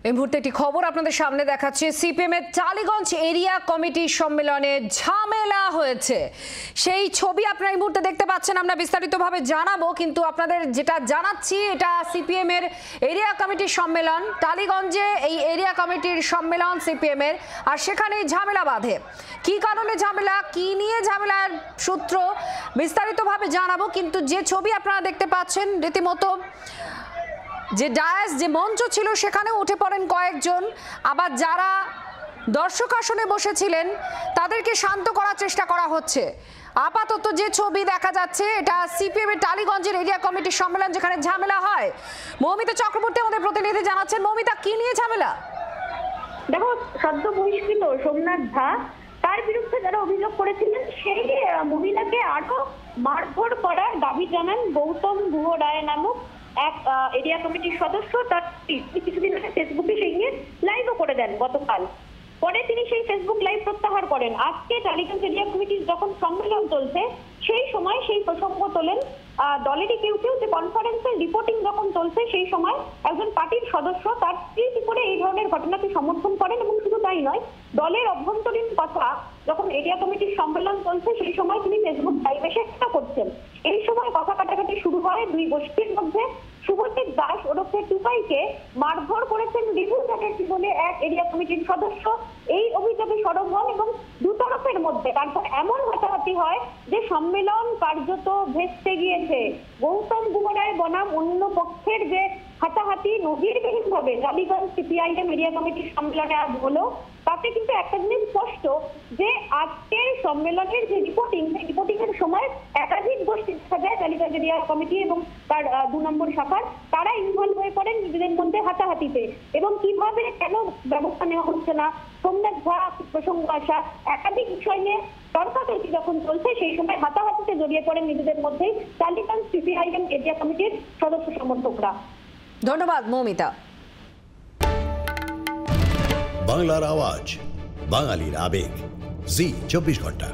এই মুহূর্তে একটি খবর আপনাদের সামনে দেখাচ্ছি। সিপিএম এর টালিগঞ্জ এরিয়া কমিটির সম্মেলনে ঝামেলা হয়েছে, সেই ছবি আপনারা এই মুহূর্তে দেখতে পাচ্ছেন। আমরা বিস্তারিতভাবে জানাবো, কিন্তু আপনাদের যেটা জানাচ্ছি, এটা সিপিএম এর এরিয়া কমিটির সম্মেলন। টালিগঞ্জে এই এরিয়া কমিটির সম্মেলন সিপিএম এর, আর সেখানে ঝামেলা বাঁধে। কি কারণে ঝামেলা, কি নিয়ে ঝামেলার সূত্র, বিস্তারিতভাবে জানাবো। কিন্তু যে ছবি আপনারা দেখতে পাচ্ছেন, রীতিমতো যে ডায়াস, যে মঞ্চ ছিল, সেখানে উঠে পড়েন কয়েকজন। আবার যারা দর্শক আসনে বসেছিলেন তাদেরকে শান্ত করার চেষ্টা করা হচ্ছে। আপাতত যে ছবি দেখা যাচ্ছে, এটা সিপিএম এর টালিগঞ্জের এরিয়া কমিটির সম্মেলন, যেখানে ঝামেলা হয়। মৌমিতা চক্রবর্তী আমাদের প্রতিনিধি জানাচ্ছেন। মৌমিতা, কি নিয়ে ঝামেলা? দেখো, সদ্য বহিষ্কৃত সোমনাথ ঝা, তার বিরুদ্ধে যারা অভিযোগ করেছিলেন, সেই মহিলাকে আরো মারধর করার দাবি জানান গৌতম গুহ রায় নামক এক এরিয়া কমিটির সদস্য। তার কিছুদিন আগে ফেসবুকে সেই নিয়ে লাইভও করে দেন গতকাল। পরে তিনি সেই ফেসবুক লাইভ প্রত্যাহার করেন। আজকে টালিগঞ্জ এরিয়া কমিটির যখন সম্মেলন চলছে, সেই সময় সেই প্রসঙ্গ তোলেন দলেরই কেউ কেউ। যে কনফারেন্সের রিপোর্টিং যখন চলছে, সেই সময় একজন পার্টির সদস্য তার টুইট করে এই ধরনের ঘটনাকে সমর্থন করেন। এবং শুধু তাই নয়, দলের অভ্যন্তরীণ কথা যখন এরিয়া কমিটির সম্মেলন চলছে, সেই সময় তিনি ফেসবুক লাইভে চেষ্টা করছেন। এই সময় কথা কাটাকাটি শুরু হয় দুই গোষ্ঠীর মধ্যে। শুভজিৎ দাস ওরফে টুকাইকে মারধর করেছেন রিভু চ্যাটার্জি বলে এক এরিয়া কমিটির সদস্য। এই অভিযোগে সরব হন এবং দুতরফের মধ্যে তারপর এমন হাতাহাতি হয় যে সম্মেলন কার্যত ভেস্তে গিয়েছে। গৌতম গুহ রায় বনাম অন্য পক্ষের যে হাতাহাতি নজিরবিহীন ভাবে টালিগঞ্জ সিপিআইএম এরিয়া কমিটির সম্মেলনে আজ হলো, তাতে কিন্তু একটা জিনিস স্পষ্ট, যে আজকের সম্মেলনের যে রিপোর্টিং, সেই রিপোর্টিং এর সময় একাধিক গোষ্ঠী দেখা যায় টালিগঞ্জ এরিয়া কমিটি এবং তার 2 নম্বর শাখার, তারা ইনভলভ হয়ে পড়েন নিজেদের মধ্যে হাতাহাতিতে। এবং কিভাবে কেন ব্যবস্থা নেওয়া হচ্ছে না, সোমনাথ ঝা প্রসঙ্গ আসা, একাধিক বিষয় নিয়ে তর্কাতর্কি যখন চলছে, সেই সময় হাতাহাতিতে জড়িয়ে পড়েন নিজেদের মধ্যেই টালিগঞ্জ সিপিআইএম এরিয়া কমিটির সদস্য সমর্থকরা। ধন্যবাদ মৌমিতা। বাংলার আওয়াজ, বাঙালির আবেগ, জি 24 ঘন্টা।